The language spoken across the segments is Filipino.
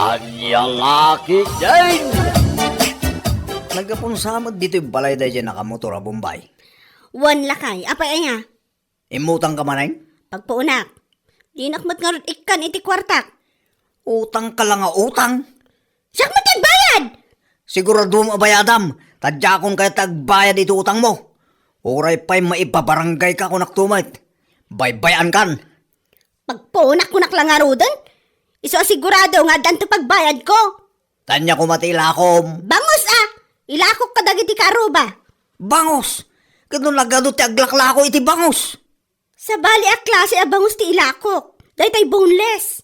Anya laki din! Nagkapunsamad dito yung balay dahil dyan nakamotor a Bombay. Wan lakay, apay aya. Imutang ka manay? Pagpuunak. Di nakmat nga rin ikan iti kwartak. Utang ka lang nga utang. Siyak matagbayad! Sigurado mo abayadam. Tadya kung kaya tagbayad ito utang mo. Uray pa'y maipabarangay ka kung naktumit. Baybayan kan. Pagpuunak ko naklangarudan. Iso asigurado nga danto pagbayad ko. Tanya ko matilakom. Bangus ilakok ka dagiti karuba. Bangos! Kano lagado ti aglaklako iti bangos. Sa bali a klase a bangus ti ilakok. Daytay boneless.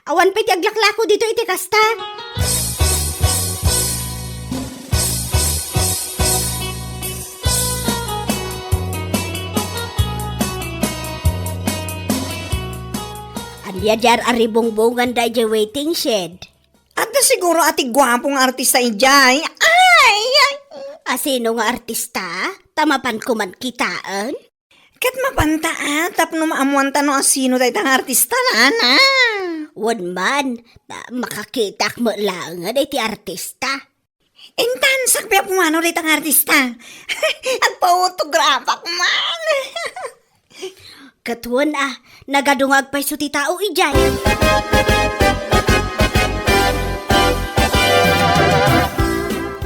Awan pa ti aglaklako dito iti kasta. Andiya jar aribongbongan dayjay waiting shed. At na siguro ati gwapong artista ijay. Ay! Asino nga artista? Tamapan ko man kitaan? Kat mapanta tapno maamuan no asino tayo tang artista na. Wan man, makakita mo lang nga ti artista. Intan, sakpia pumano tayo tang artista. Agpa-autograpak man. Katuan nagadungag pa'y suti tao ijay.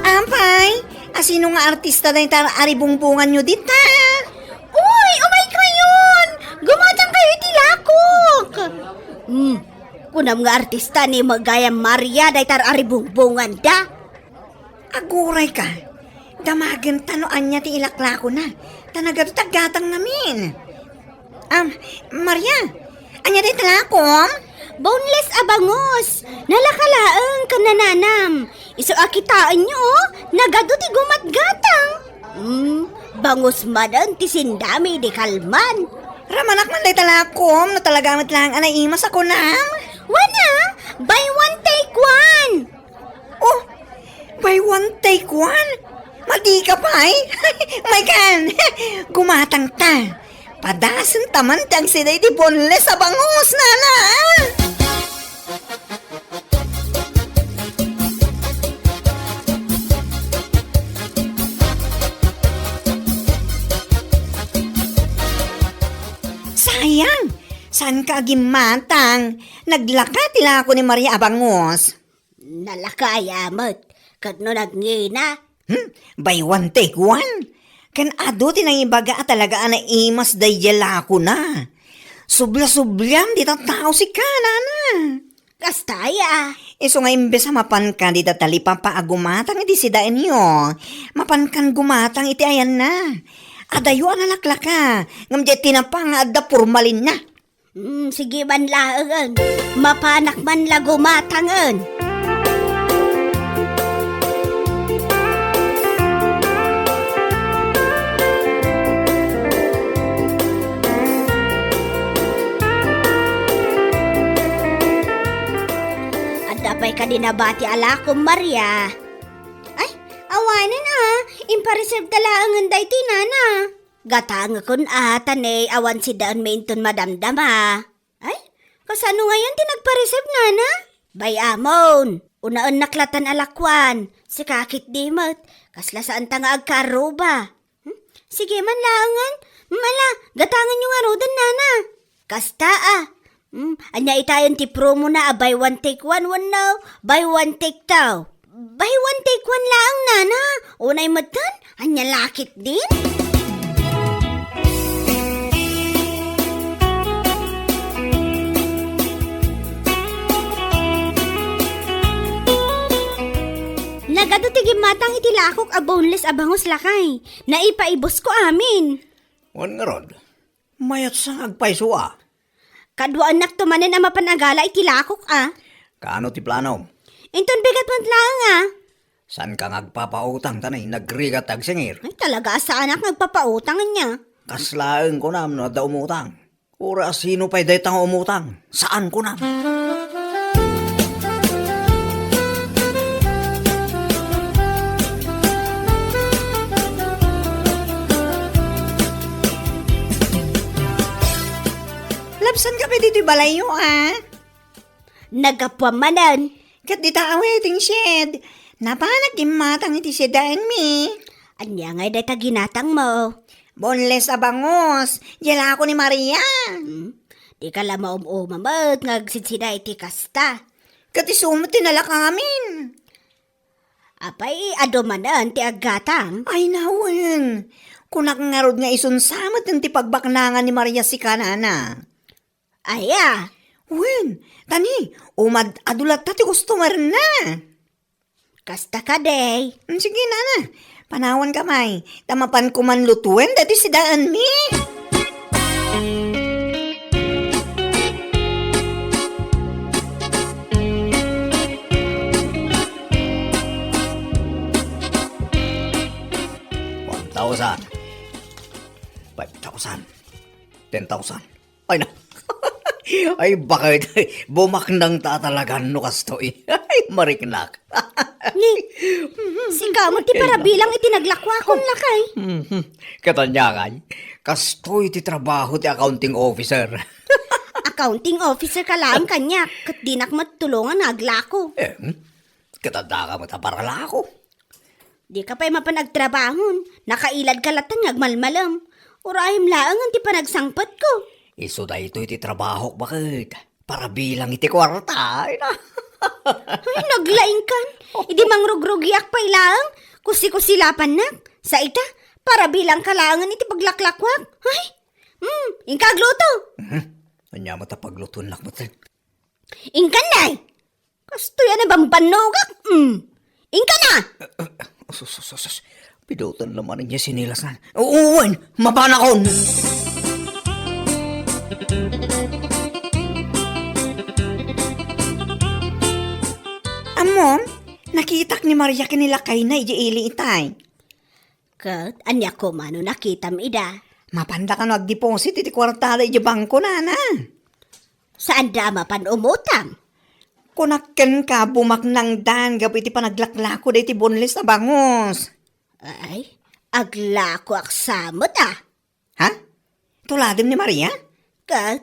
Ampay, asino nga artista tayo tang aribungbungan nyo dita? Uy, umay kayon! Gumatang kayo itilakok! Kunam nga artista ni Magaya Maria day tar aribungbungan da. Aguray ka. Damagan tanoan niya ti ilaklako na. Tanagat-tagatang namin. Maria, anya di talakom? Boneless abangos! Nalakalaang kanananam. Iso akitaan nyo, nagado ti gumatgatang. Bangos madan ti sindami di kalman. Ramanak man day talakom na talagamit lang anaimas ako na. Wana, buy one take one. Oh, buy one take one? Madi ka pa eh. My God, gumatang ta. Padasan taman tiyang siday di boneless sa bangus, nana. Sayang, saan ka agimatang? Naglaka tila ako ni Maria Abangos. Nalakayamat, kadno nagngina. Buy one take one? Kan ado tinang ibaga at talaga na imas dayala ko na. Subla-sublam di tao si kanana. Kastaya. Iso nga imbes sa mapan ka di tatali papagumatang iti sidain nyo. Mapan kan gumatang iti ayan na. Adayo ang alakla ka. Ngam di tinapang adda purmalin na. Sige man laangan. Mapanak man la gumatangan. Adapay ka dinabati ala ko, Maria. Ay, awanan impareserve talaangan day tinana. Gatang kun tanay awan si daan mainton madamdam Ay, kasano ngayon tinagpareserve nana? Bay amon, unaan naklatan alakwan, si kakit dimot, kasla saan tanga agkaruba. Sige man laangan, mala, gatangan yung arudan nana. Kasta anya itayon ti promo na buy one take one now, buy one take two. Buy one take one lang nana, unay matan, anya lakit din. Nagado tigim matang itilakok a boneless abangos lakay. Naipaibos ko amin. Wan nga rod, mayat sang agpaisua. Kadwa anak tumanen ang mapanagala itilakok Kaano ti plano? Inton bigat man lang San ka ngagpapautang tanay nagrigat agsingir? Ay talaga sa anak nagpapautangan niya. Kaslaeng ko nam na da umutang. Ura sino pa'y day tang umutang? Saan ko nam? Labsan ka pa dito balayo, Nagapwamanan. Kat di ta waiting shed. Napanak matang iti sedaan mi. Anya ngay day ta ginatang mo. Boneless abangos. Yala ako ni Maria. Di ka lang maumamamag, ngagsidsida iti kasta. Kat isumot tinala kamin. Apay, adomanan ti aggatang. Ay nawan. Kunak nga nga isunsamat ng ti pagbaknangan ni Maria si kanana. Aya, Wen, tani, umad adulat tati customer na. kasta ka day. Sige na. Panawan kamay. Tamapan ko man lutuin dati si daan mi. $1,000. $5,000. $10,000. Ay na. Ay bakit bumaknang tatalagan no kastoy. Ay mariknak. Ni, sika mo ti para bilang itinaglakwa kong lakay. Katanyakan, kastoy ti trabaho ti accounting officer. Accounting officer ka lang kanya, kat dinak matulungan naglako. Katanda ka mataparala ako. Di ka pa'y mapanagtrabahon, nakailad ka latan ngagmalmalam. Urahim laang ang ti panagsangpat ko. Iso da ito iti trabaho bakit? Para bilang iti kwarta. Ay na. Ay, naglaing kan. Idi mangrugrugiak pa ilang. Kusi-kusilapan nak. Sa ita, para bilang kalangan iti paglaklakwak. Ay, ingkagluto. Anya matapagluton lakmatan. Ingkan na. Kasto yan na bambanogak. Ingkan na. Sus. Pidutan naman niya sinilasan. Uwan, mapanakon. Amom, nakitak ni Maria kinilakay na ijiili itay. Kat, anya ko mano nakitam ida. Mapanda ka nagdeposit iti kwartada iti bangko na. Saan dama pan umutang? Kunakken ka bumaknang dan gabi iti panaglaklako da iti boneless na bangos. Ay, aglako aksamot ah. Ha? Tuladim ni Maria? Kat,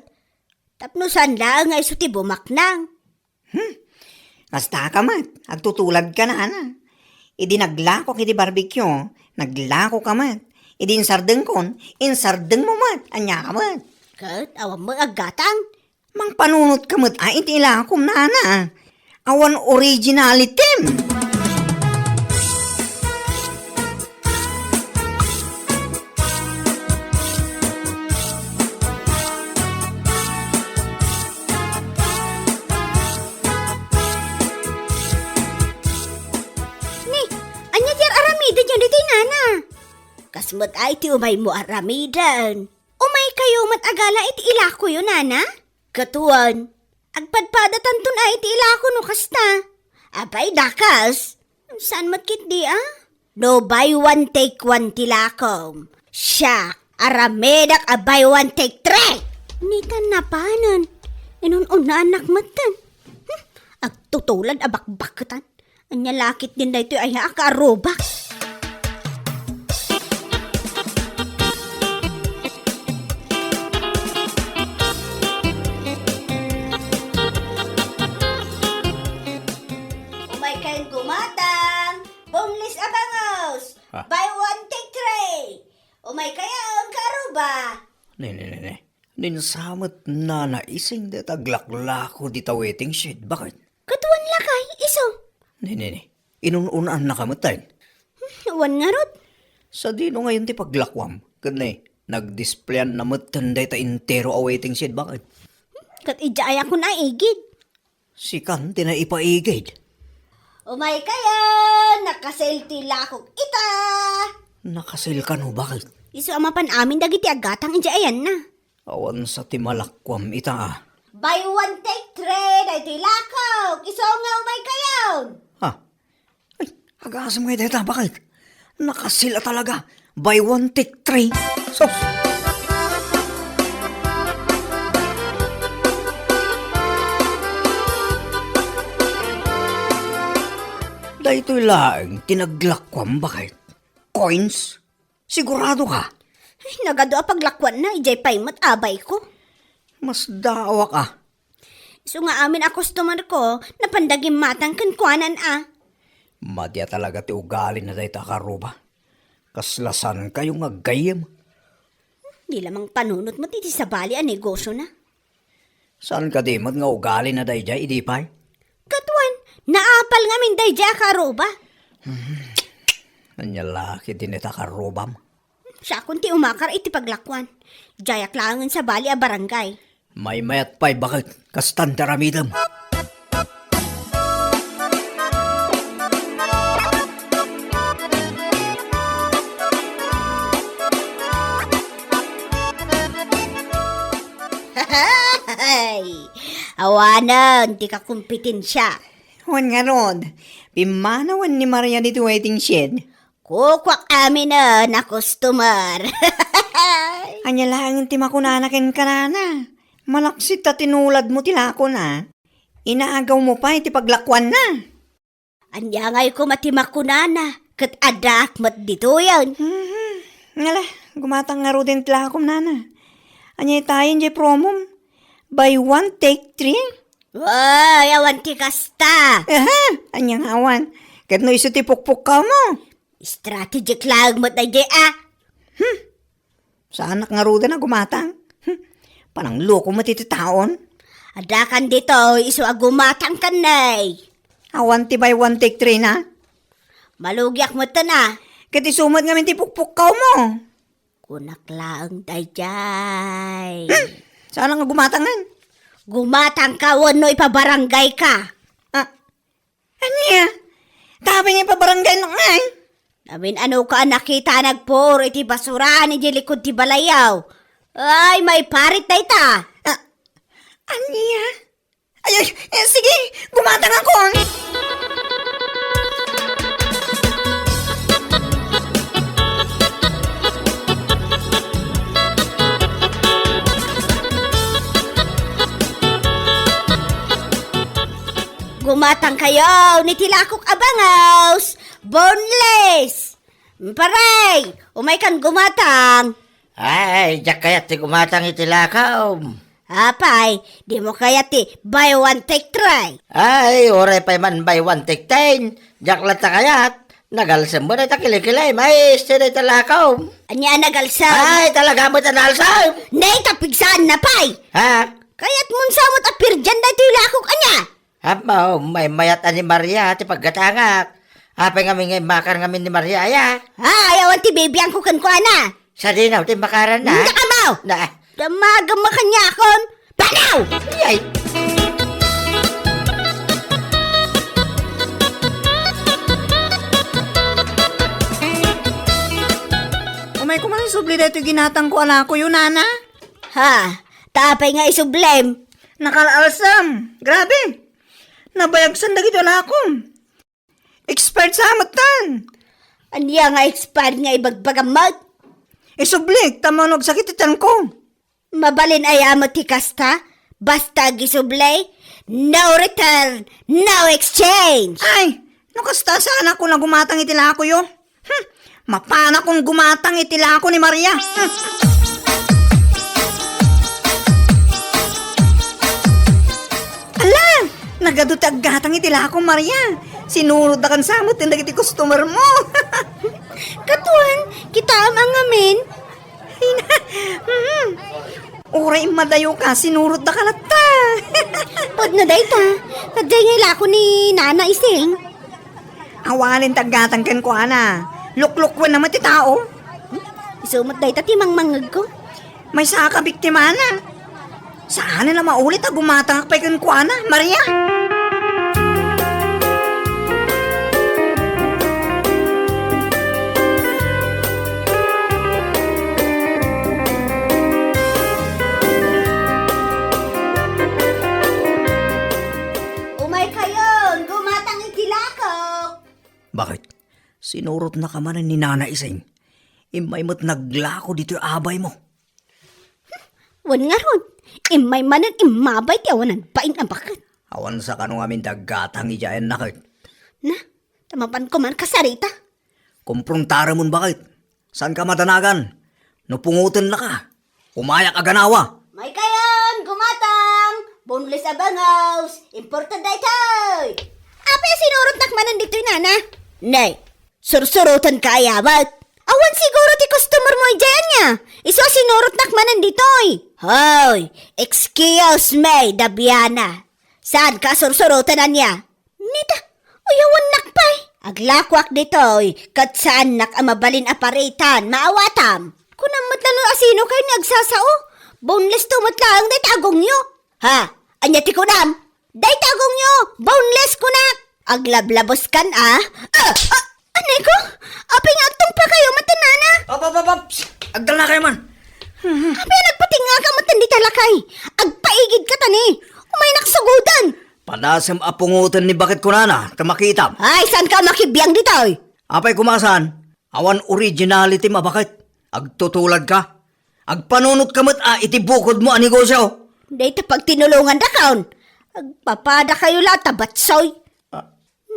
tapnusan lang nga iso ti bumaknang. Basta ka mat, agtutulad ka na. Idi naglako kiti barbecue, naglako ka mat. Idi insardeng kon, insardeng mo mat, anya ka mat. Kat, awam mo aggatang. Mang panunot ka mat, ay iti ilakom na. Awan originality. Ni, anya tiar aramidan yung dito nana. Kasmat ay ti umay mo aramidan. Umay kayo matagala iti ilako yun nana. Katuan, agpadpadatan tun ay iti ilako no kasta. Abay dakas. Saan matkit di ah? No buy one take one tilakom. Siya, aramedak a buy one take three. Nitan na panan. Inun-una anak matan. Agtutulad abakbakatan. Anya lakit din na ito ay akarobak. Umay kayong gumatang. Boneless abangos. Buy one, take three. Umay kayong karuba. Ne. Ninsamat na naising da taglaklako di ta waiting shed. Bakit? Katuan lakay, iso. Ne. Inununaan na kamatay. Wan nga rod. Sa dino ngayon ti paglakwam. Kadne, nag-displayan na matanday ta intero a waiting shed. Bakit? Kat ijaya ko na igid. Si Kan tinaipaigid. Umay kayo, nakaselti lakog ita. Nakasil ka no, bakit? Iso amapan amin dagiti agatang ijayan na. Awan sa timalakwam ita ah. Buy one, take three, dahiti lakog. Iso nga umay kayo. Ha? Ay, agasam kayo dito, bakit? Nakasila talaga. Buy one, take three. So, dahito'y laang tinaglakwam, bakit? Coins? Sigurado ka? Ay, nagado a paglakwan na, ijay pay abay ko. Mas dawa ka. So nga amin a customer ko, napandagim matang kankwanan Madya talaga ti ugali na dahi takaruba. Kaslasan kayo nga gayem. Di lamang panunot mo titi sa bali a negosyo na. Saan ka di mat nga ugali na dahi jay idipay? Katuan, naapal nga min day dya karoba. Anyalaki din ita karubam. Siya kunti umakar iti paglakwan. Jayak langan sa bali a barangay. May mayat pa'y bakit kastan taramidam. Ay, awanan, di ka kumpitin siya. Huwag nga Rod, pimanawan ni Maria dito waiting shed. Kukwak amin na customer. Anya lang ti makunanakin ka na. Malaksit ta tinulad mo tilako na. Inaagaw mo pa iti paglakwan na. Anya ngay ko matimakunana, kat adak mat dito yan. Ngala, gumatang nga din tilakom nana. Anya tayo di promom. Buy one, take three. Wow, yawan ti kasta. Aha, anyang awan. Kat no iso ti pukpuk ka mo. Strategic lang mat na di Sa anak nga na gumatang. Panang loko mo titi taon. Adakan dito, iso agumatang kanay. Awan ti buy one, take three na. Malugyak mo to na. Kat isumad nga min ti pukpuk ka mo. Kunak lang dayjay. Sana nga gumatangan. Gumatang ka, wano ipabarangay ka. Anya? Tabi nga pa barangay na nga eh. Namin ano ka nakita nagpuro iti basura ni likod ti balayaw. Ay, may parit na ita. Anya? Ay, sige, gumatang ako. Gumatang kayo, nitilakok abangaws, boneless. Paray, umay kan gumatang. Ay, jak kaya ti gumatang itilakaw. Apay, di mo kaya ti buy one take try. Ay, oray pa man by one take 10. Jak lata kayat. Nagalsam mo na itakilikilay, may sinay talakaw. Anya nagalsam. Ay, talaga mo tanalsam. Nay tapigsan na pay. Ha? Kaya't mun samot apirjan na ti lakok anya. Hapa, may mayat ani Maria ti paggatangak. Apay nga ngay makar nga ni Maria, aya. Ayawan ti baby ang kukan ko ana. Sa dinaw, ti makaran na. Nakamaw. Na, Damagam makanya akon. Banaw! ay. Umay kumain subli dito ginatang ko ala ko yun, nana. Ha, tapay nga isublem. Nakalalsam. Grabe. Nabayagsan na gito ala ko. Expert sa amatan. Anya nga expired nga ibagbagamag. Isublik, tamanog sakit itan ko. Mabalin ay amo ti kasta. Basta gisublay. No return, no exchange. Ay, nakasta sa anak ko na gumatang itila ko yun. Mapana kong gumatang itila ko ni Maria. Ala, nagadutag gatang itila ko Maria. Sinunod na kan samot yung nagiti customer mo. Katuan, kita ang amin. Uray madayo ka, sinurot na kalata. Pod na day ta. Kaday nga ilako ni Nana Ising. Awalin tagatang ken ko ana. Luklukwan naman ti tao. Isumat day ta timang mangag ko. May saka biktima na. Saan na maulit gumatang akpay ken ko ana, Maria? Umay kayon, gumatang itilakok. Bakit? Sinurot na ka man ni Nana Ising. Imay mo't naglako dito yung abay mo. Wan nga ron. Imay manan imabay ti awanan pain ang bakit. Awan sa kanong amin dagatang ijayan nakit. Na, tamapan ko man kasarita. Kumpruntara mo bakit? Saan ka matanagan? Nupungutan na ka. Umayak ka ganawa. May kayon, gumatang. Boneless abangaws. Important na ito. Apa yung sinurot nakmanan dito nana? Nay, sursurutan ka ayabat. Awan siguro ti customer mo dyan niya. Iso sinurot nakmanan dito. Hoy, excuse me, Dabiana. Saan ka sursurutan na niya? Nita, uyawan nakpay. Aglakwak dito, kat saan nak amabalin aparitan, maawatam. Kunamot na no asino kayo nagsasao. Boneless tumatlang, day tagong nyo. Ha? Anya ti kunam? Day tagong nyo, boneless kunak. Aglablabos kan anay ko? Aping agtong pa kayo matanana. Agdal na kayo man. Aping nagpatinga ka matandi talakay. Agpaigid ka tani. Umay naksagudan. Padasam apungutan ni bakit kunana, tamakitam. Ay, saan ka makibiyang dito? Apay kumasan, awan originality mabakit. Agtutulad ka. Agpanunot kamot itibukod mo ang negosyo. Dito pag tinulungan da kaon. Agpapada kayo lahat tabatsoy.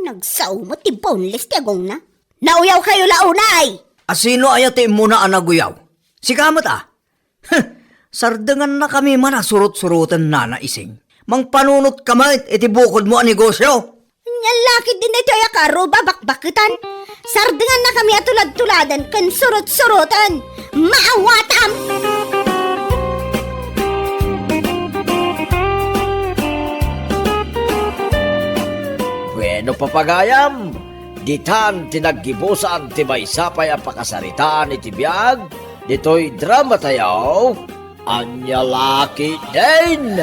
Nagsaw mo ti boneless ti agong na. Nauyaw kayo launay. Asino ayate mo na anaguyaw? Si kamot Sardangan na kami man surut-surutan na naising. Mang panunot kamay itibukod mo ang negosyo. Nyalakit din ito ya karo babakbakitan. Sardengan na kami atulad-tuladan kan surut-surutan. Maawatam! Bueno papagayam, ditan tinaggibusan ti maysapay ang pakasaritaan iti biyag, dito'y drama tayaw, anyalaki din.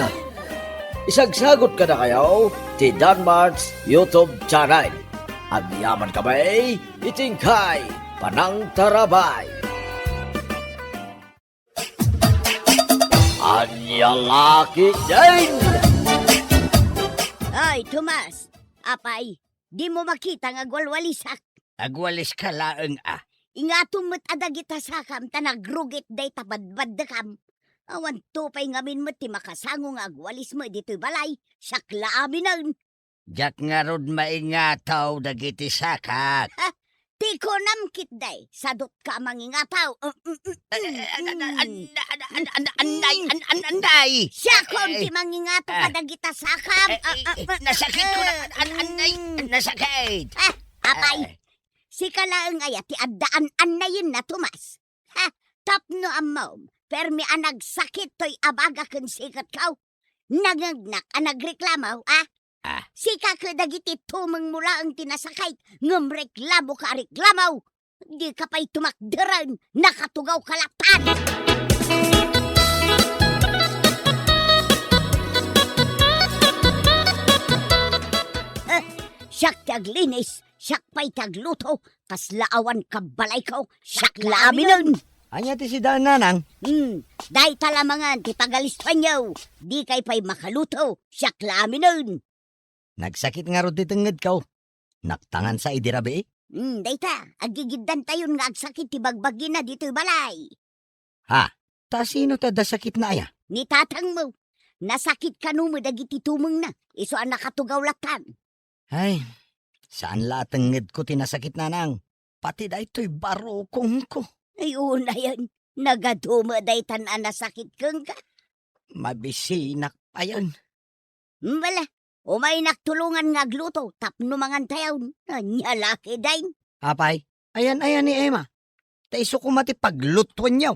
Isagsagot ka na kayo, ti Danmarks YouTube channel. At yaman kamay, itingkay, panang tarabay. Anyalaki din. Ay, Tomas, apay, di mo makita nga gwalwalisak. Agwalis ka laeng Ingatong mo't adagita sakam, tanagrugit day tabadbad da kam. Awan tupay ngamin mo't ti makasango nga agwalis mo dito'y balay, sakla amin nun. Jak nga rod maingataw dagiti sakak. Ti ko namkit day, sadot ka mangingataw. Anday! Siya kom ti mangingataw kadagita sakam. Nasakit ko na, nasakit! Apay, si kalaang aya ti addaan na yun na Tomas. Tapno amom, permi anagsakit to'y abaga kung sikat kaw. Nagagnak anagreklamaw, Sika ka dagiti tumang mula ang tinasakay, ngam reklamo ka reklamaw. Di ka pa'y tumakdaran, nakatugaw kalatan. Siyak taglinis, siyak pa'y tagluto, kaslaawan kabalay ko, siyak laminon. Anya ti si daan nanang? Day talamangan ti pagalispan niyo, di kay pa'y makaluto, siyak laminon. Nagsakit nga rod ditenged kaw. Naktangan sa idirabi Dayta, agigiddan tayon nga agsakit ti bagbagi na dito'y balay. Ha? Ta sino ta da sakit na aya? Ni tatang mo, nasakit ka no mo dagiti tumeng na, iso ang nakatugaw latan. Ay, saan latenged ko tinasakit nanang? Pati da ito'y barokong ko. Ay, una yan, nagaduma daytan ang nasakit kang ka. Mabisinak pa yan. Wala, umay naktulungan nga gluto, tapno mangan tayaw, nyalaki dayn. Apay, ayan ni Emma. Taiso ko mati paglutuan niyo.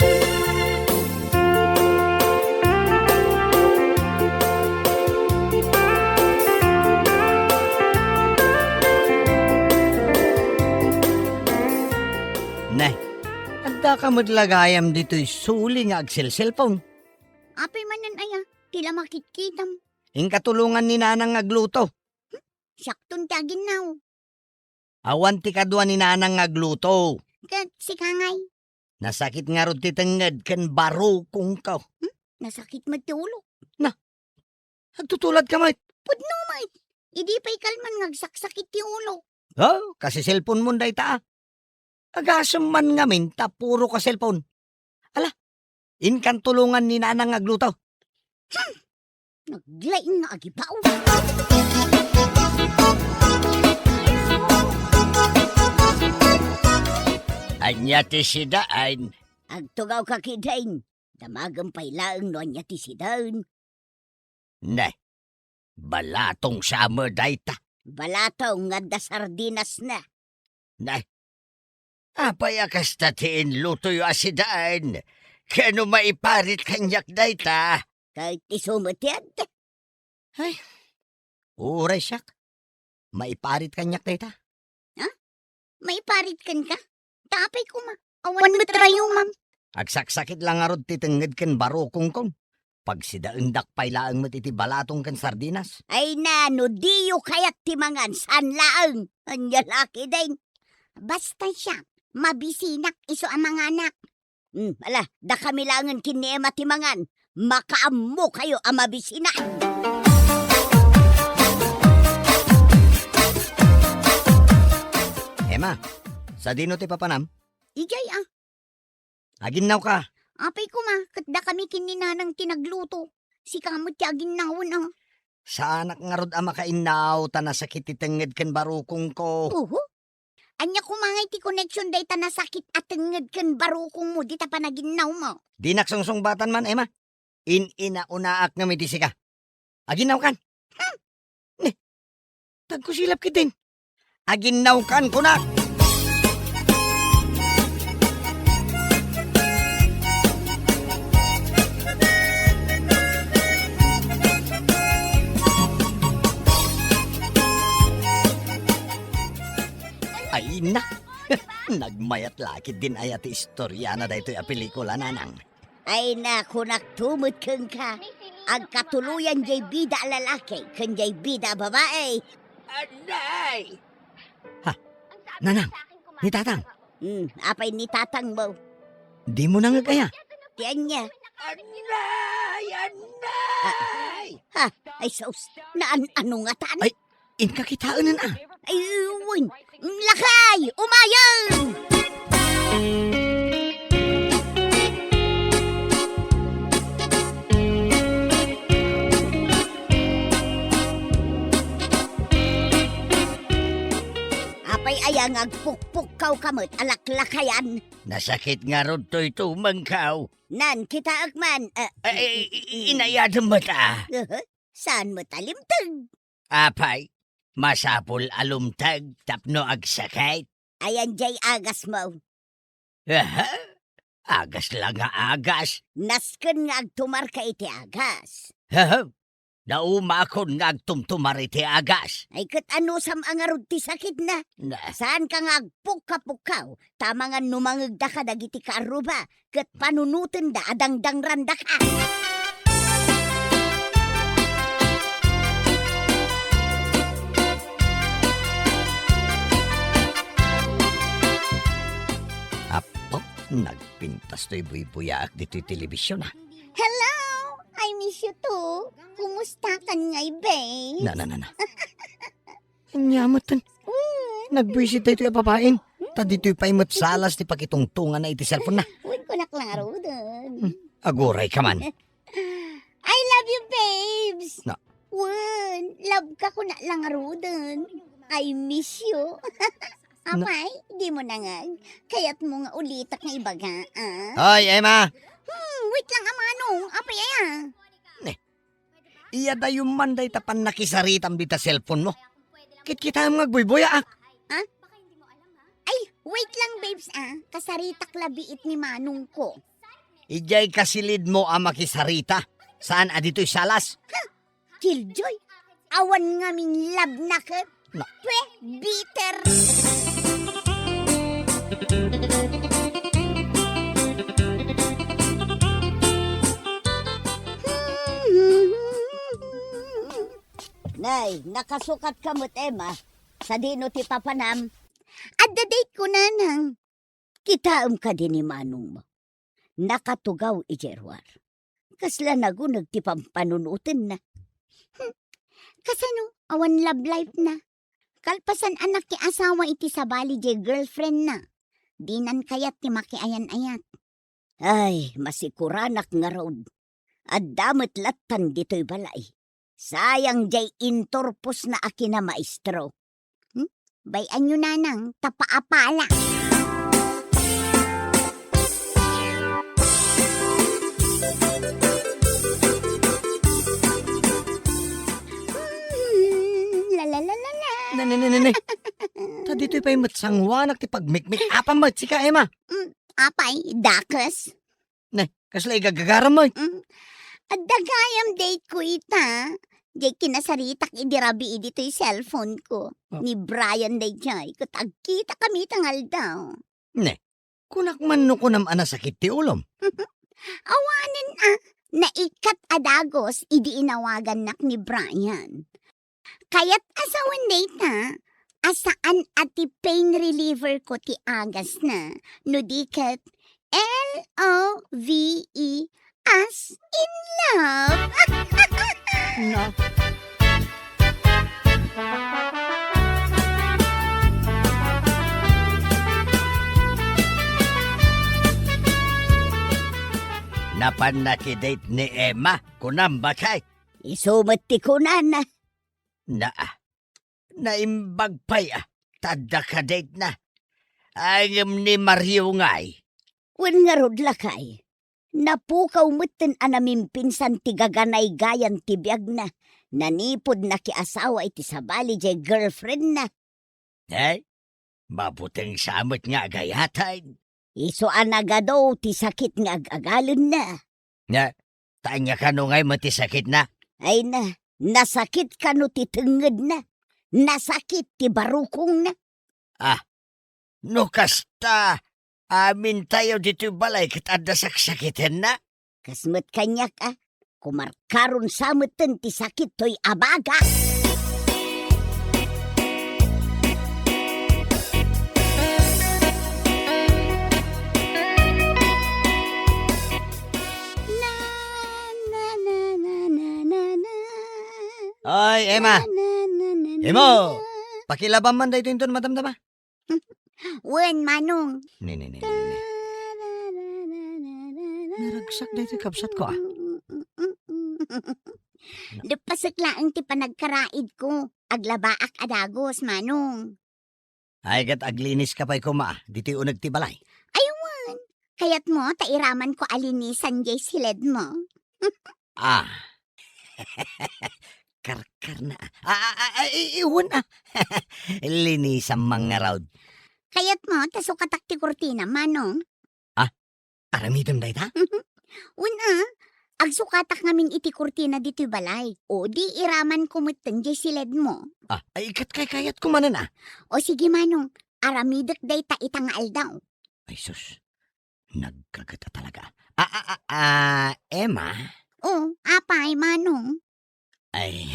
Nay, agda ka maglagayam dito'y suli nga agsil-cellphone. Apay manan aya, tila makitkitam. Ing katulungan ni nanang agluto. Sakton tagin now. Awan ti kadwa ni nanang agluto. Kat si kangay, Nasakit nga rod ti tenged ken barokong ka. nasakit mo ti ulo. Agtutulad ka mait. Pudno mait, idi pa'y kalman ngagsaksakit ti ulo. Oh, kasi cellphone mo day ta. Agasam man ngamin ta puro ka cellphone. Ala, inkan tulungan ni nanang agluto. Naglaing nga agibaw. Anya ti si daan. Agtugaw ka kidain, damagang pailaang no anya ti sidain. Ne, balatong summer dayta. Balataw nga da sardinas na. Ne, apay akas tatiin lutoy asidaan. Kano maiparit kanyak dayta. Kahit isumutid. Uray siyak. Maiparit kanyak dayta. May parit kan ka? Tapay ko ma. Awan mo trayo, ma'am. Agsaksakit lang arod titenged ken barokong kong. Pag sidaendak pailaang mo iti balatong ken sardinas. Ay na, no diyo kayat timangan. San laang? Anya laki din. Basta siya. Mabisinak iso ang mga anak. Ala, da kami langan kinema timangan. Makaammo kayo ang mabisinak. Emma, sa dino ti papanam, Ijay aginaw ka. apay ko ma, katda kami kininanang tinagluto. Si kamot ti aginawon Sa anak nga rod ama kainaw, tanasakit titenged ken barokong ko. Uhu. Anya kumangay ti connection day ta nasakit at tenged ken barukong mo, di ta panaginaw mo. Di naksongsong batan man, Emma. Unaak nga medisi ka. Aginaw kan. Ne, tagkusilap kitin. Aginaw kan kunak. Ay na. Nagmayat lakit din ay ati istorya na dahito yung pelikula nanang. Ay na, kunak tumot keng ka. Ang katuluyan jay bida lalaki, ken jay bida babae. Anay! Ha? Nanang, ni tatang, Apay ni tatang mo. di mo nangagaya. Tiyan niya. Anay! Anay! Ay sos, ano nga tan? Ay, inkakitaan na. Ay, uwin. Lakay! Umayan! Apay ayang agpukpukaw kamot alaklakayan. Nasakit nga rod to'y tumangkaw. Nan kita agman. Ay, inayadam mo ta. Saan mo talimtag? Apay, masapol alumtag tapno agsakit. Ayan jay agas mo. Aha, agas lang nga agas. Nasken nga agtumar ka iti agas. Haha, naumakon nga agtumtumar iti agas. Ay kat ano sam ang arod ti sakit na. Na, Saan ka nga agpukapukaw? Tama nga numangagda ka dagiti kaaruba. Kat panunutin da adangdang randa ka. apo, nagpintas to'y buy-buyaak dito'y telebisyon ha. Hello! I miss you too. Kumusta ka ngay, babe? Na. Ang yamatan. Nag-visit tayo ito'y babaeng. Ta dito'y paimot salas ti pakitungtungan na iti cellphone na. Uy, kunaklaro dun. Agoray ka man. I love you, babes! Na. Wan, love ka ko na lang dun. I miss you. Apay, di mo nangag. Kaya't mo nga ulitak nga ibaga, Hoy, Emma! Wait lang, amanong. Apay, Iya da yung manday tapan nakisaritam dita cellphone mo. Kit-kita mo ngagboy-boyaak. Ay, wait lang, babes, Kasaritak labiit ni manong ko. Ijay kasilid mo ang makisarita. Saan adito'y salas? Killjoy, awan nga ming lab na ka. Na. Pwe, bitter. Nay, nakasukat ka mo't Emma. Sa dino ti papanam. At the date ko na nang. Kitaam ka din ni manong mo. Nakatugaw ijerwar. Kasla nagunag ti pampanunutin na. Kasano, awan love life na. Kalpasan anak ti asawa iti sabali di girlfriend na. Dinan kayat ti makiayan-ayat. Ay, masikuranak nga road. At damat latan dito'y balay. Sayang jay intorpos na akin na maestro. Bayan nyo nanang, tapaapala. Ne. Ta dito'y pa'y matsangwanak ti pagmikmik. Apa mat si ka, Emma? Apay, dakas. Ne, kasla igagagaram mo. At dagayam date ko ita. Di kinasaritak idirabi dito'y cellphone ko. Oh. Ni Brian day jay. Kutagkita kami tangal daw. Ne, kunak man no ko naman sakit ti ulom. Awanin naikat adagos idi inawagan nak ni Brian. Kaya't asawan data, asaan ati pain reliever ko ti agas na, no dikat LOVE as in love. Na. Napan nakidate ni Emma, kunam bakay. Isumat ti kunan na. Naimbag pa'y tada ka date na. Ayam ni Mario nga'y. Wen nga rod lakay. Napukaw mutin anaming pinsan ti gaganay gayan ti biyag na. Nanipod na ki asawa iti sabali jay girlfriend na. Eh, mabuting samot nga gayatay. Iso anagado ti sakit nga agagalon na. Nga, tanya ka no nga'y matisakit na. Ay na, nasakit ka no ti tenged na. Nasakit ti barukong na. No kasta, amin tayo dito balay katada saksakitin na. Kasmet kanyak kumarkaron samutan ti sakit to'y abaga. Ay, Emma! Emo! Pakilaban man dahito yung madamdama. Wen manong. Ne. Naragsak dahito yung kapsat ko Lupasak laang ti panagkaraid ko. Aglabaak adagos, manong. Ay, gat aglinis ka pa'y kuma. Dito yung unag ti balay. Aywan. Kayat mo, tairaman ko alinisan jay silid mo. Karkar na. Iwan Linisang mga raud. Kayat mo, tasukatak ti kurtina, manong. Aramidam dahi ta? Una, agsukatak ngamin iti kurtina dito'y balay. O di iraman kumutan jay silid mo. Ay, ikat kay kayat ko manan O sige, manong, aramidak day ta itangal daw. Ay, sus. Nagkagata talaga. Emma? O, apay, manong. Ay,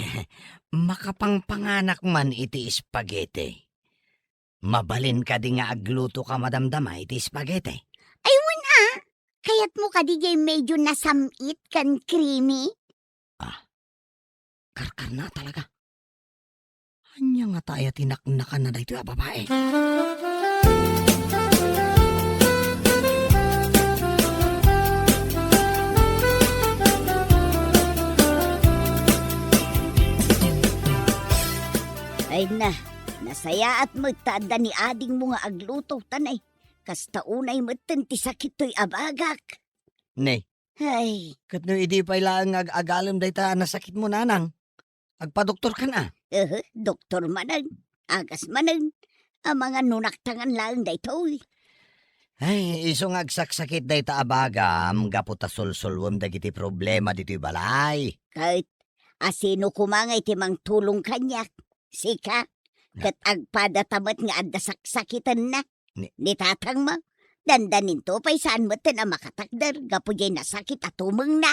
makapangpanganak man iti spaghetti. Mabalin ka di nga agluto ka madamdama iti spaghetti. Aywan kayat mo ka di jay medyo nasamit kan creamy. Karkar na talaga. Anya nga tayo tinaknakan na dito babae. Ay na, nasaya at magtada ni ading mo nga agluto tanay. Kasta unay matan ti sakit to'y abagak. Ne, Ay, kat no idi pa ilang agalam dahi ta nasakit mo nanang. Agpa-doktor ka na. doktor manang, agas manang, ang mga nunaktangan lang daytoy. Ay, iso nga agsaksakit dahi ta abagam, gaputa sulsulwam dagiti problema dito'y balay. Kahit asino kumangay ti mang tulong kanyak. Sika, kat agpadatamat nga adda saksakitan na. Ni tatang mo, dandanin to pa'y saan mo na makatakdar, gapo jay nasakit at tumang na.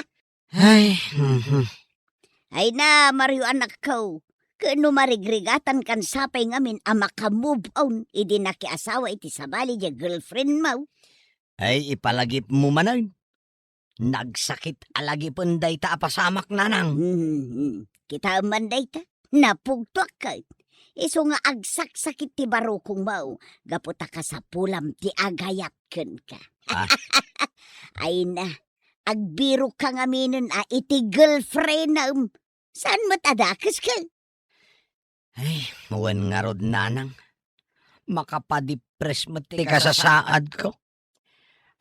Ay, Ay na, Mario anak ko, kano marigrigatan kan sapay ngamin ang makamove on, idi nakiasawa iti sabali jay girlfriend mo. ay ipalagip mo manan. Nagsakit alagi pun dahi ta apasamak nanang. Kita man day ta, napugtuak ka. Iso nga agsak-sakit ti barukong mau, gaputa ka sa pulam ti agayat ken ka. Ay na, agbiro ka nga minin iti girlfriend na saan matadakas ka? Ay, muwan nga rod nanang. Makapadipres mo ti kasasaad ko.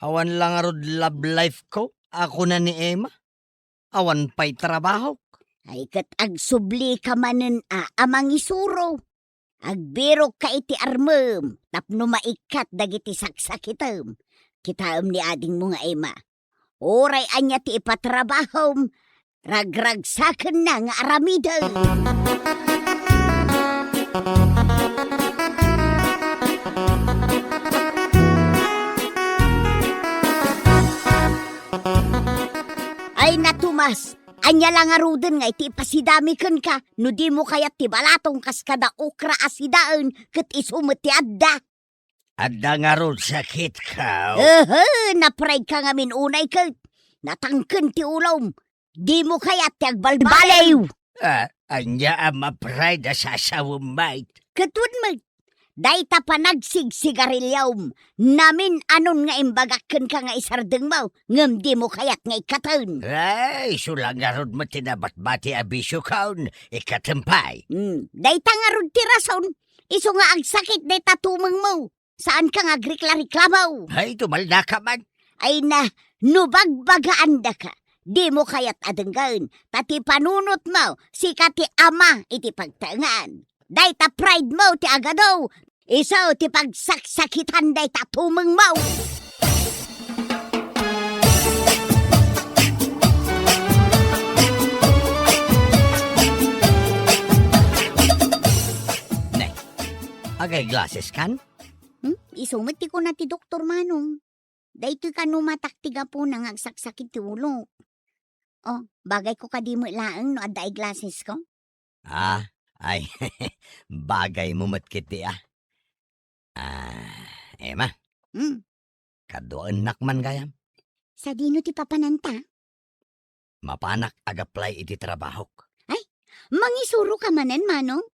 Awan lang nga rod love life ko. Ako na ni Emma. Awan pa'y trabaho. Ay kat agsubli ka manen amang isuro. Agbiro ka iti armem, tapno maikat dagiti saksakitem. Kitaem ni ading mo nga ema. Oray anya ti ipatrabahom, ragragsaken na nga aramidem. Ay natumas, anya lang aruden nga iti pasidamiken ka, no di mo kayat ti balatong kas kada ukra asidaan, ket isumet ti adda. Adda nga ron sakit ka. Napride ka nga minunay ket, natangken ti ulom, di mo kayat ti agbalbalaw. Anya ang ma-pride sa sawumait. Katun mo, dayta pa nagsigsigarilyaw, namin anon nga imbagakken ka nga isardeng mo, ngem di mo kayat nga ikatan. Ay, sulang nga ron mo tinabat-bati abisyo kaon, ikatempay. Dayta nga ron ti rason, iso nga agsakit dayta tumeng mo. Saan ka nga reklamaw? Ay, tumalda ka man. Ay na, nubagbagaan da ka. Di mo kayat adenggan, tati panunot mo, si kati ama iti pagtangan. Dayta pride mo ti agadaw, iso ti pagsaksakitan dayta tumeng mo. Nay, agay glasses kan? Isumati ko na ti Doktor Manong. Daytoy ka numataktiga po nang agsaksakit ti ulo. Oh, bagay ko kadimo laeng no adda glasses ko. Ay, bagay mo matkiti Emma, kadoan nakman gayam. Sa dino ti papananta? Mapanak ag-apply iti trabahok. Mangisuro ka manen, Manong.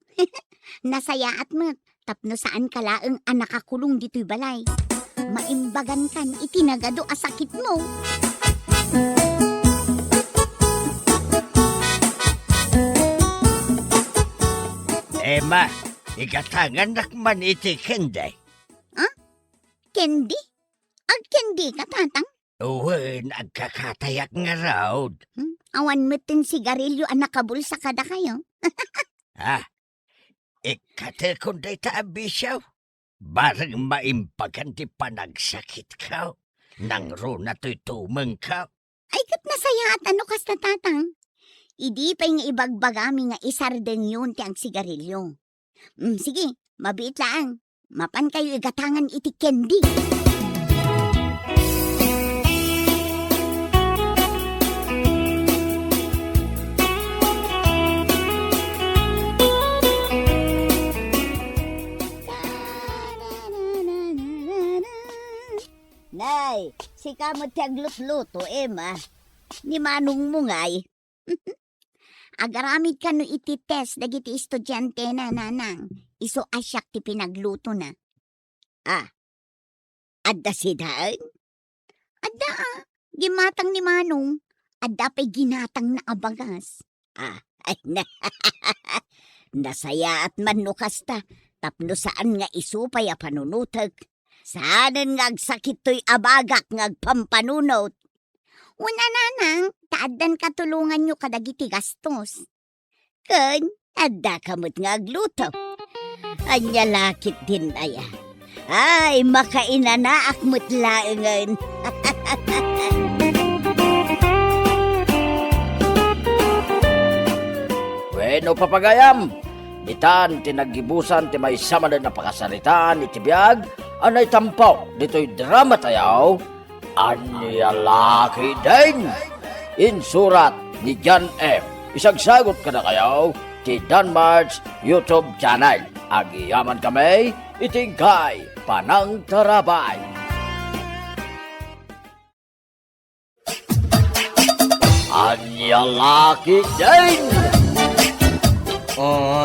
Nasayaat mo, tapno saan ka laeng anak kakulong dito'y balay. Maimbagan kan itinagado asakit mo. Emma, ikatangan nakman iti kenday. Candy? Ag candy ka, tatang? Uwan, agkakatayak nga raw. Awan metin sigarilyo anak kabulsa kada kayo. Ikate kunday taabisyaw. Barang maimpagan ti panagsakit ka. Nang runa to'y tumeng ka. Ay kat nasaya at ano kas na tatang? Idi pa nga ibagbagami nga isarden yun ti ang sigarilyo. Sige, mabiit lang. Mapan kayo igatangan iti candy. Nay, si kamot taglut-luto, Emma. Ni Manong mo ngay. Agaramid ka no iti test dagiti estudyante na nanang. Iso asyak ti pinagluto na. Adda sidaan? Adda gimatang ni Manong. Adda pa'y ginatang na abagas. Ay na. Nasaya at manukas ta. Tapno saan nga iso pa'y panunutag. Saanan nga agsakit to'y abagak nga agpampanunot. Una nanang, taadan katulungan nyo kadagiti gastos. Kun, adda kamot nga agluto. Anya lakit din aya. Ay, makainanaak mo't laengan. Bueno, papagayam, ditan tinagibusan ti may sama na napakasaritaan iti biyag, anay tampaw dito'y drama tayaw, anya laki din. Insurat ni John M. Isagsagot ka na kayaw ti Danmar's YouTube channel. Agiyaman kami, itingkay panang tarabay. Anya laki din.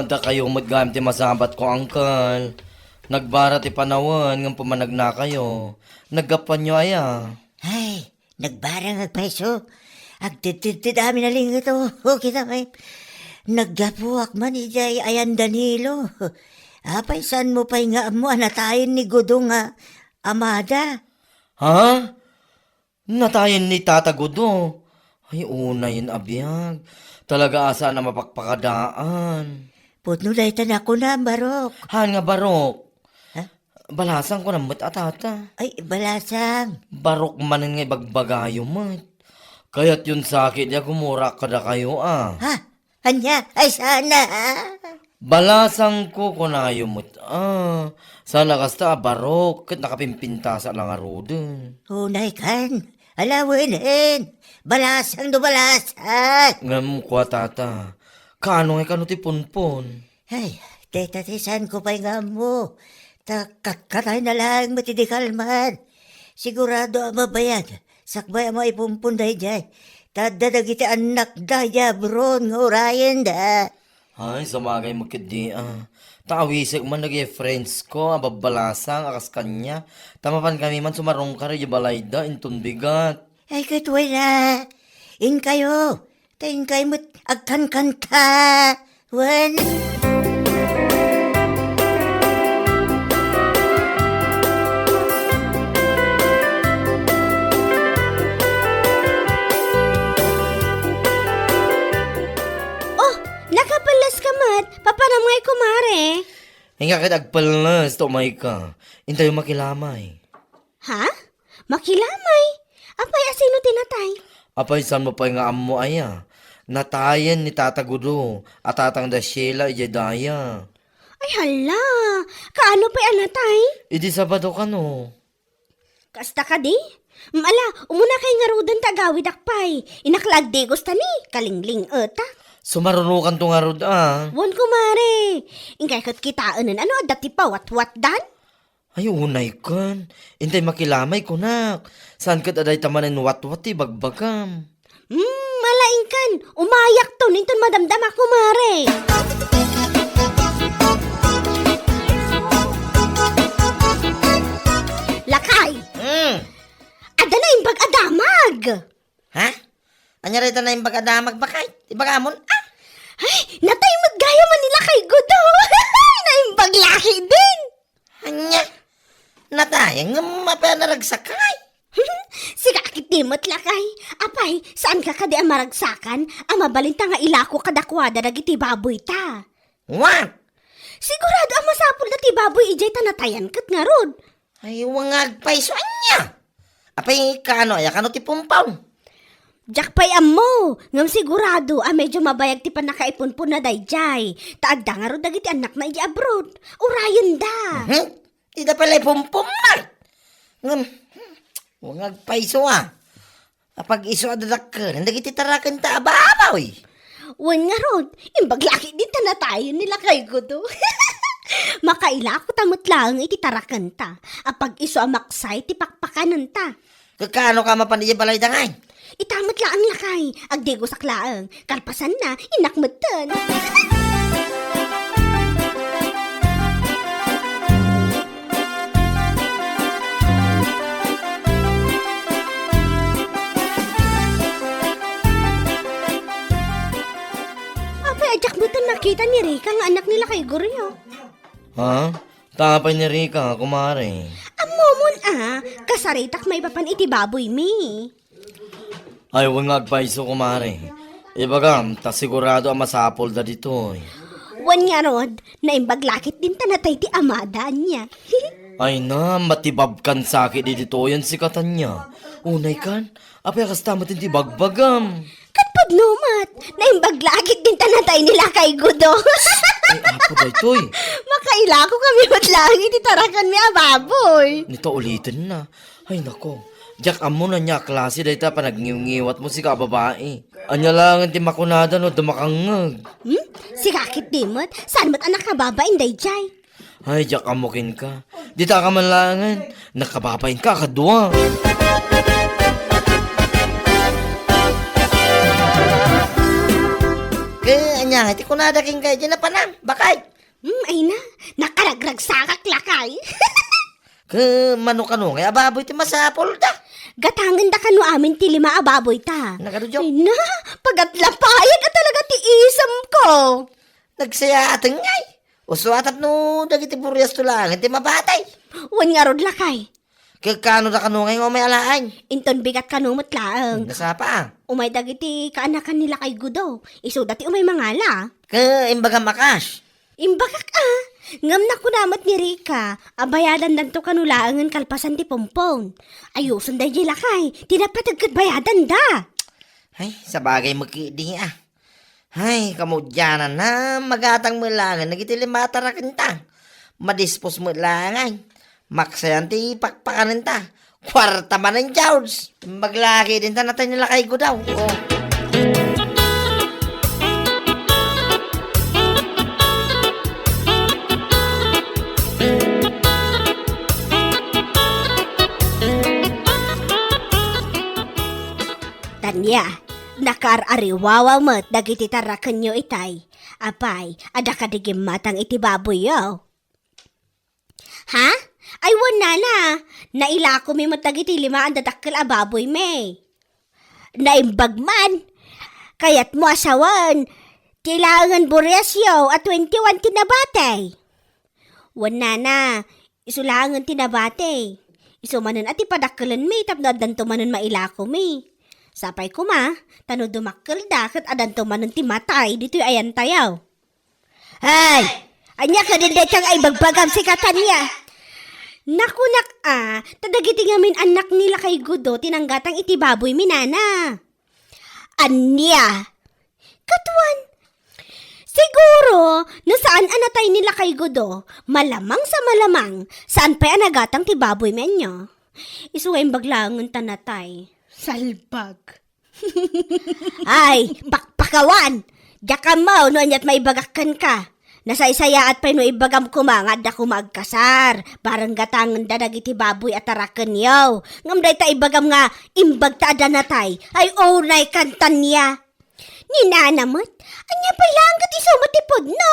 Da kayo maggamit ti masabat ko, uncle. Nagbara ti panawan, ng pumanag na kayo. Naggapan nyo aya. Ay, nagbarang agpeso. Agtitidami na ling ito. Kita may naggapuak man ijay ayan Danilo. Apay saan mo pa'y nga mo anatayin ni Gudo nga Amada. Ha? Natayin ni Tata Gudo. Ay, una yun abiyag. Talaga asa na mapakpakadaan. Putno dahi tanak ko na, barok. Han nga barok. Ha? Balasang ko na mat atata. Ay, balasang. Barok manin nga ibagbagayo mat. Kaya't yun sakit niya gumura kada kayo ah. Ha? Anya? Ay, sana. Balasang ko kunayo mat ah. Sana kasta barok kat nakapimpinta sa lang arodin. Hunay kan. Alawinin. Balasang do balasang. Ngam ko tata. Kano nga kano ti punpon? Ay, tetatisan ko pa'y nga mo. Kakatay na lang matidikalman. Sigurado ang mabayad. Sakbay mo ipumpunday dyan. Tadadag iti anak daya bron nga urayan da. Ay, samagay magkadi ah. Tawisig man friends ko, ababalasang akas kanya. Tamapan kami man sumarong ka rin balayda, intun bigat. Ay, katway na. In kayo. Tayin kayo mo't agkan-kanta. Wan. Oh, nakapalas ka mat. Papanam ngay kumare. Hinga kit agpalas, tumay ka. Intay makilamay. Ha? Makilamay? Apay asino tinatay? Apay san mo pa nga amo aya. Natayan ni Tata Gudo at Tatang da Sheila Jedaya. Ay hala, kaano pa anatay? Idi Sabado ka no. Kasta ka di? Ala, umuna kay nga rudan tagawid akpay. Inaklag gusta ni, kalingling eta. Sumarunukan to nga rod ah. Wan kumare. Ingkay kat kitaan ano, dati pa wat dan? Ay, unay kan. Intay makilamay ko nak. Saan kat aday tamanin wat-wati bagbagam. Malaing kan. Umayak to, ninton madamdam ako mare. Lakay, ada na yung bag-adamag. Ha? Anya rito na yung bagadamag bakay? Ibagamon? Ah! Ay, natay gaya man nila kay Gudo. Na yung baglahi din. Anya? Natayang nga mapanaragsakay. Sigakit dimot lakay. Apay, saan ka kadi ang maragsakan? Ang mabalinta nga ilako kadakwada na giti baboy ta. What? Sigurado ang masapul na ti baboy ijay tanatayan kat nga rod. Ay, wangag paiso anya. Apay, kano, ya kano ti pumpaw. Jack pay mo, ngam sigurado medyo mabayag ti panakaipunpun na dayjay. Taagda nga rod dagiti anak na iji abroad. Urayan da. Ida pala pumpumar. Wangag paiso ah. Apag iso adadakar, hindi kiti tarakan ta ababaw eh. Wan nga rod, imbaglaki din tanatayan nila kay Gudo. Makaila ko tamot lang iti tarakan ta. Apag iso amaksay ti pakpakanan ta. Kakano ka mapaniya balay dangay? Itamot lang ang lakay, agdigo saklaang, kalpasan na, inakmatan. Apay, ajak mo nakita ni Rika ang anak nila kay Goryo. Ha? Tapay ni Rika, kumare. Amomon kasaritak may papan iti baboy mi. Ay, wang agpaiso kumare. Ibagam, ta sigurado ang masapol da dito eh. Wan nga rod, na imbaglakit din tanatay ti amada niya. Ay na, matibab kan sakit dito yan si katanya. Unay kan, apay kastamat ti bagbagam. Katpag numat, na imbaglakit din tanatay nila kay Gudo. Ay, apo da ito eh. Makaila ko kami matlangi ti tarakan mi ababoy. Nito ulitin na. Ay nako, Jack amo na niya klase dahil ta panagniw-ngiwat mo si kababae. Anya lang ti makunada no dumakangag. Si kakit dimot, saan mo't anak kababain day jay? Ay, Jack amukin ka. Di ta ka manlangan. Nakababain ka kadwa. Anya, iti kunadaking kayo dyan na panam. Bakay? Ay na, nakaragrag sakak lakay. Mano-kano, kaya baboy ti masapol da. Gatangan da kano amin ti lima ababoy ta. Nagarodyo. Ay na, pagatlapayan ka talaga ti isam ko. Nagsaya ateng ngay. Uso atat no, dagiti buryas to lang, iti mabatay. Wan nga rod lakay. Kano da kano ngayon may alaan. Inton bigat kano matlaang. Nasapa. Umay dagiti kaanakan nila kay Gudo. Iso dati umay mangala. Imbaga makas. Imbagak ngam na kunamat ni Rika, abayadan dan to kanulaangan kalpasan ti Pompon. Ayuson day lakay, tinapatagkat bayadan da. Ay, sa bagay magkidi Ay, kamudyanan na magatang mo langan, nagitilimatarakan ta. Madispos mo langan. Maksayan ti pakpakanan ta. Kwarta man ang George. Maglaki din ta natin nila kay daw. Oh. Tanya, nakar-ariwawa mo't dagiti tarakan nyo itay. Apay, ada ka digim matang iti baboy yaw. Ha? Ay wala na. Nailako mi mo't dagiti limaan dadakkel a baboy me. Naimbag man. Kayat mo asawan. Kailangan boreas yaw at 21 tinabatay. Wala na. Isulangan tinabate. Isumanan at ipadakkelan mi tapno adan tumanan mailako mi. Sapay ko tano dumakkel dakat adan tumanan ti matay dito'y ayan tayaw. Hay! Anya ka din detang ay bagbagam si katanya. Nakunak tadagiti ngamin anak nila kay Gudo tinanggatang iti baboy minana. Anya! Katuan! Siguro, nasaan anatay nila kay Gudo, malamang sa malamang, saan pa anagatang ti baboy menyo. Isuwain baglangon tanatay. Salbag. Ay, pakpakawan! Diyaka mo, no anyat maibagakan ka. Nasaysaya at pa no ibagam kumangad da kumagkasar. Barang gatangan da dagiti baboy at tarakan yaw. Ngamday ta ibagam nga imbag ta adanatay. Ay unay kantan niya. Ninanamot, anya pa langgat iso matipod no?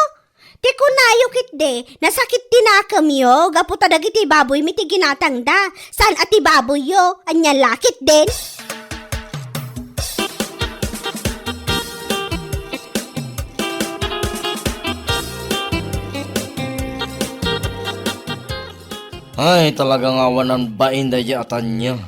Ti kunayo kit de, nasakit tinakam yo, gaputa dagiti baboy miti ginatang da. Saan ati baboy yo, anya lakit din? Ay, talagang awanan bain da atan niya.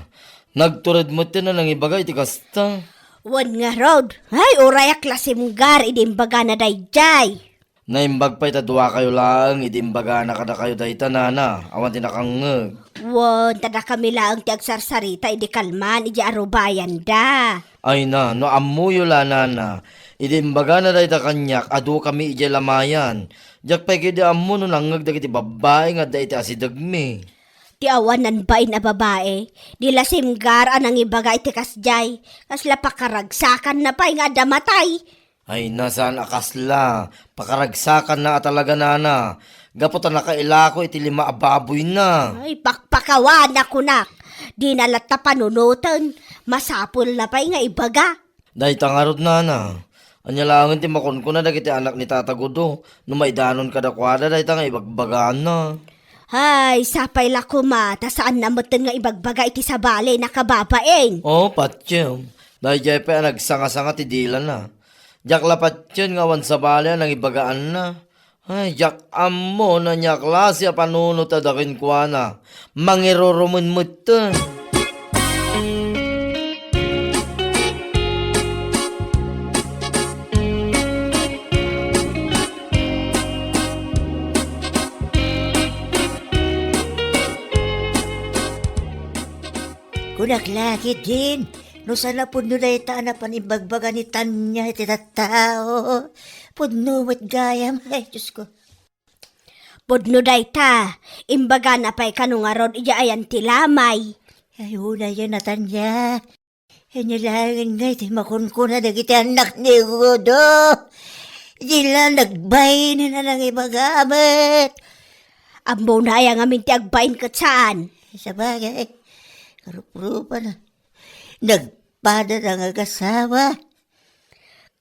Nagtured mo na lang ibagay ti kasta. Wan nga road, ay urayak lasimgar, idimbaga na dayjay. Naimbag pa itadwa kayo lang, idimbaga na kada kayo day tanana, awan tinakangag. Wan, tada kami lang ti agsarsarita, idi kalman, idi arubayan da. Ay na, no amuyo la nana, idimbaga na day ta kanyak, adu kami ije lamayan. Jak pa kidi amu no langag dagiti babae nga day ti asidagmi. Ti awanan ba na babae, di lasimgar anang ibaga iti kasjay, kasla pakaragsakan na pa nga damatay. Ay nasaan akasla, pakaragsakan na talaga nana. Gaputan na kailako iti 5 ababoy na. Ay, pakpakawan ako nak. Di nalat na panunutan, masapul na pa nga ibaga. Day tangarod nana. Anya langan ti makon ko na dagiti anak ni Tata Gudo, no maidanon kada kwada day tanga ibagbagaan na. Ay, sapay la kumata saan namutan nga ibagbaga iti sabali na kababain. Oh, patyem. Day jay pa nagsanga-sanga ti dila na. Jak lapatyen nga wan sa bala nang ibagaan na. Ay, jak ammo na niya klase a panunot adakin kwa na. Mangirorumun mo ito. Kunak lagi din. No sana puno na ita na panibagbaga ni Tanya iti tattao. Puno mo't gayam. Ay, Diyos ko. Pudno day ta, imbaga na pa'y kanungarod iya ayan tilamay. Ay, una yan na Tanya. Hinilangan nga iti makunkuna na iti anak ni Gudo. Di lang nagbay na lang ibagamit. Ambo na ayang amin ti agbain ka saan. Sa bagay, karup-rupa na. Nagpada ng agasawa.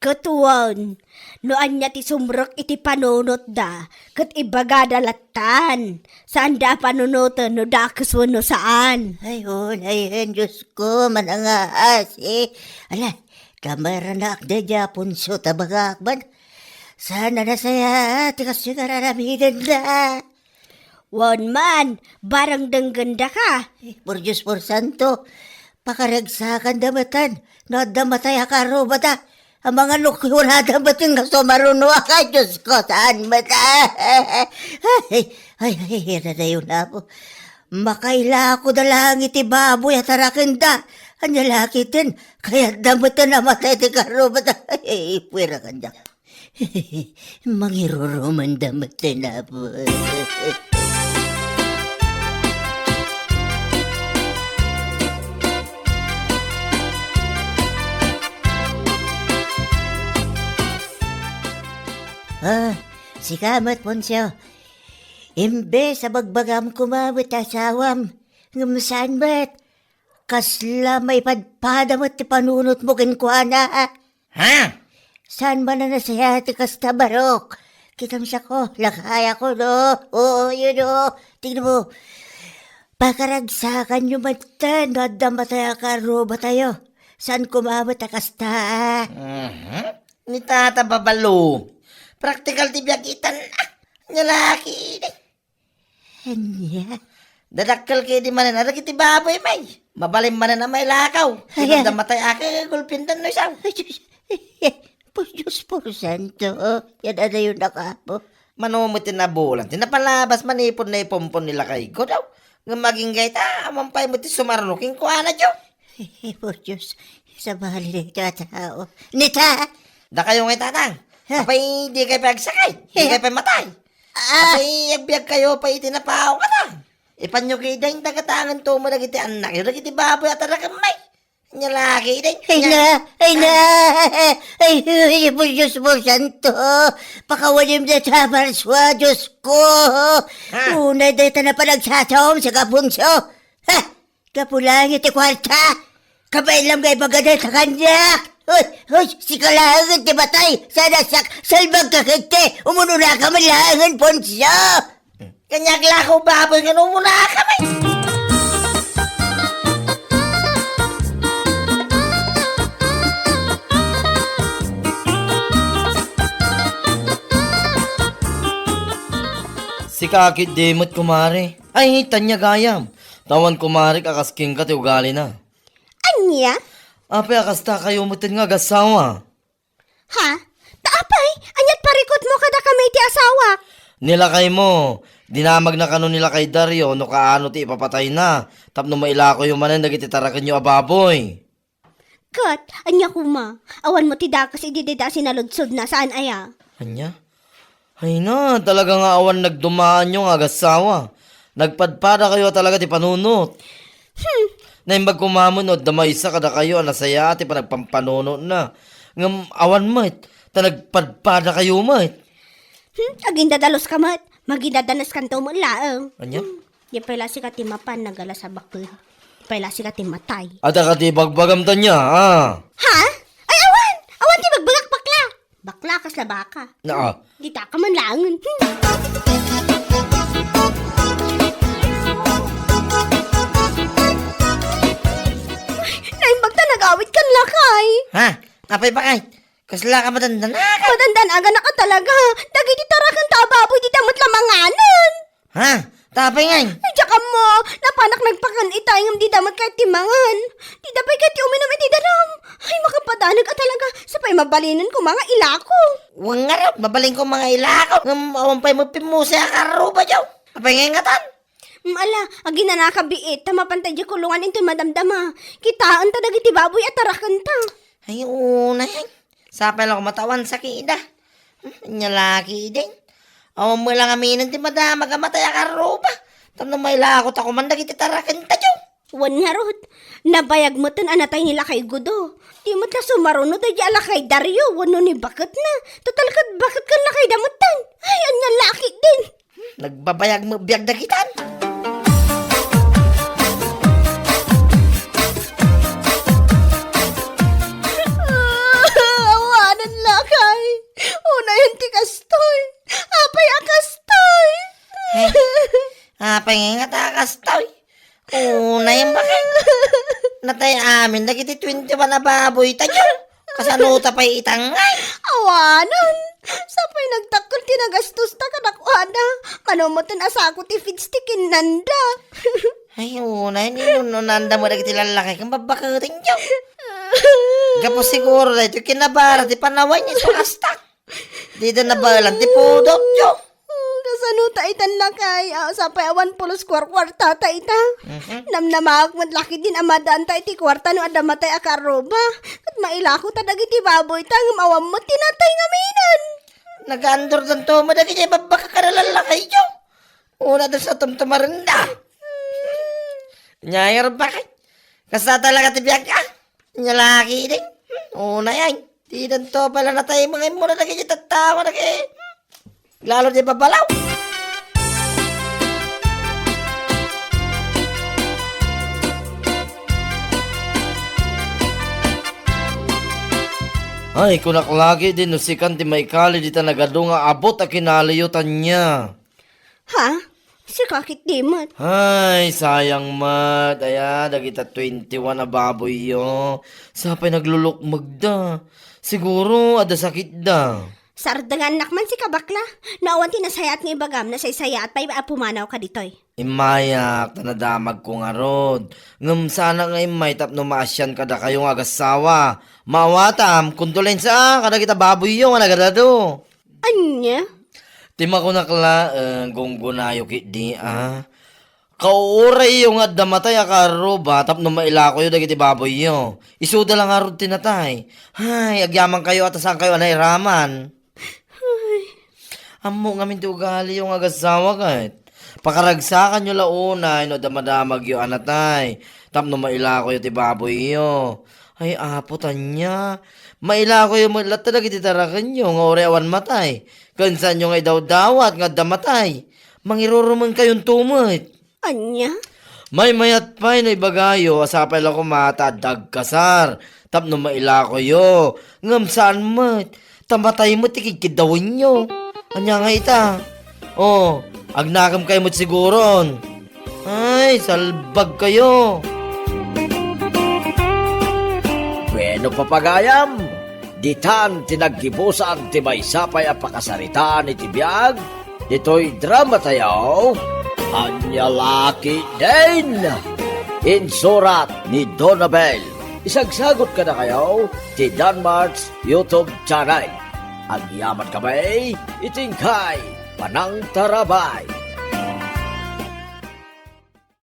Katuan, noan niya ti sumrok iti panunot da, kat ibaga dalatan. Saan da panunutan no da kaswano saan? Ay, yan, Diyos ko, manangaas eh. Ala, kamara na akda Japon so tabagakban. Sana na saya, tikas yung kararamidan da. Wan man, barang dangganda ka. Por Diyos, por Santo, pakaragsakan damatan, no damatay akaro bata. Ang mga lukurada ba itong sumaruno ka? Diyos ko, saan ba ta? Ay, yun na po. Makaila ko na lang iti baboy at arakanda. Anya laki din, kaya damot na namatay ti karubat. Ay, pwera ka dyan. Mangiruruman damot na po. Si Kamat Ponsyo. Imbes sa bagbagam kumawit asawam. Ngamusan ba't? Kasla may padpada mo't panunot mo kinkwana. Ha? Saan ba na nasaya ti kasta barok? Kitam siya ko, lakaya ko no. Oo, yun o. Tingnan mo. Pakaragsakan nyo matan, nadamataya ka roba tayo. Saan kumawit a kasta? Ni tata babalo. Practical tibyagitan na. Nyalaki. Anya? Dadakkel kayo di manan. Ada kiti baboy may. Mabalim manan na may lakaw. Ayan. Kita matay ake gulpindan no siya. Ay, Diyos por santo. Yan ano yung nakapo. Manumutin na bulan. Tinapalabas manipon na ipompon nila kay ko daw. Nga maging gayta. Amampay mo ti sumarunukin ko ana jo. Por Diyos. Sa bahal nito tao. Nita! Da kayo ngay tatang. Apay di kayo pagsakay. Di kayo pamatay. Apay agbiag kayo pa itinapaw ka ta. Ipanyo kayo dahil tagatangan to mo nagiti anak. Yung nagiti baboy at arakamay. Nyalaki dahil. Ay, por Diyos por santo. Pakawalim na sa marswa, Diyos ko. Unay dito na panagsasawam sa kapunso. Ha? Kapulang iti kwarta. Kabailam kay pagaday sa kanyak. Hoy, si kalahangan ti batay. Sana salbag kakagte. Umuno na ka malahangan, Ponsyo. Kanyak lakaw baboy nga nung muna kami. Si kakit demot kumare. Ay, tanya gayam. Tawan kumare kakasking ka ti ugali na. Anya? Ape akasta kayo mutin nga gasawa. Ha? Taapay, anyat parikot mo kada kamay ti asawa. Nilakay mo. Dinamag na kano nila kay Dario no kaano ti ipapatay na. Tapno mailako yung manan nagititarakan nyo ababoy. Kat, anya kuma. Awan mo ti dakas ididida sinaludsod na saan aya. Anya? Ay na, talaga nga awan nagdumaan yung agasawa. Nagpadpada kayo talaga ti panunot. Na yung magkumamunod, damay isa kada kayo, anasaya ati pa nagpampanunot na. Ngam awan mat, ta nagpadpada kayo mat. Agindadalos ka mat. Magindadanas kanto mo laang. Anya? Di pala si katimapan nagala sa bakla. Di pala si katimatay. Ada ka ti bagbagam ta niya, ha? Ha? Ay, awan! Awan ti magbagak bakla! Bakla kas na baka. Na, Di ta ka man laangan. Naimbag ta nag-awit kan lakay. Ha? Apay ba kay? Kasla ka matanda na ka. Madandan aga na ka talaga. Dagi di tarakan ta baboy di tamot lamanganan. Ha? Tapay ngay. Ay, tsaka mo, napanak nagpakan itayang di damot kahit timangan. Di dapay kahit uminom iti daram. Ay, makapadanag ka talaga. Sapay mabalinan ko mga ilako. Huwag nga raw. Mabaling ko mga ilakaw. Awampay mo pimusay akaro ba jaw? Apay ngay nga tan. Ala, agi na nakabiit. Tamapantay di kulungan into madamdama. Kitaan ta dagiti baboy at tarakan ta. Ay, una yan. Sapay lang ko matawan sa kida. Nyalaki din. Awan mo lang aminan ti madama gamatay akaro ba? Tamang may lakot ako man dagiti tarakan ta jaw. Wan nga rod. Nabayag mo tan anatay nila kay Gudo. Di mo ta sumarunod ay ala kay Dario. Wano ni bakit na. Total kat bakit kan na kay damutan. Ay, anya laki din. Nagbabayag mo biyag dagitan. Awanan lakay. Una yun ti kastoy. Apay akastoy. Apay nga takas tao. Una yung bakit. Natay amin, nagiti 21 na baboy tayo. Kasanuta pa'y itangay. Awanan. Sapay nagtakol tinagastos ta kanakuana. Kanumotan asako ti feedstick nanda. Ay, una yun. Nanda mo nagiti lalaki kang babakating tayo. Gapo siguro na ito kinabara, ti panaway niya sa kasta. Di na nabalan, ti pudok nyo. Kasano taitan lakay, sapay awan pulos kwarta taita. Namnamak laki din amadaan ta iti kwarta no adamatay akaroba. Kat mailako ta dagiti baboy ta ngam awam mo tinatay ngaminan. Nag-andor dan to, madagi niya babaka karalalakay nyo. Una doon sa tumtumarinda. Nyayar bakit? Kasa talaga tibiyag ka. Nyalaki din. Una yan. Di dan to pala na tayo mga muna naging tatawa naging. Lalo di babalaw. Ay, kunak lagi din no si Kanti may kali di ta nagadunga abot a kinaliyutan niya. Ha? Si kakit di mat. Ay, sayang mat. Aya, dagita 21 na baboy yo. Sapay naglulukmag da. Siguro, ada sakit da. Sardangan nakman si kabakla. Naawan tinasayat ng ibagam na saysaya at pay pumanaw ka ditoy. Imayak, tanadamag ko nga rod. Ngam sana nga imay tapno maasyan kada kayong agasawa. Mawatam, kondolensa, kada kita baboy yo nga nagadado. Anya? Tima ko nakla, gunggunayo kit di Kauray yung at damatay akaro ba, tapno mailako yung dagiti baboy yo. Isuda lang nga rod tinatay. Hay, agyaman kayo at saan kayo anairaman. Amo nga minti ugali yung agasawa kahit. Pakaragsakan nyo launa, no damadamag yung anatay. Tapno mailako yung tibaboy yo. Ay, aputan niya. Mailako yung mulat talaga titarakan nyo, nga oreawan matay. Kansan nyo nga daw-dawat, nga damatay. Mangiruruman kayong tumot. Anya? May mayat pa'y na ibagayo, asapay lang kumata, dagkasar. Tapno mailako yo. Ngam saan mat? Tamatay mo, tikikidawin nyo. Anya nga ita. Oh, agnakam kayo mo't siguron. Ay, salbag kayo. Bueno papagayam, ditan tinaggibusan ti may sapay a pakasaritaan iti biyag, dito'y drama tayaw, anyalaki din. Insurat ni Donabel. Isagsagot ka na kayo ti Danmarks YouTube channel. Ang yaman kamay, itingkay, panang tarabay.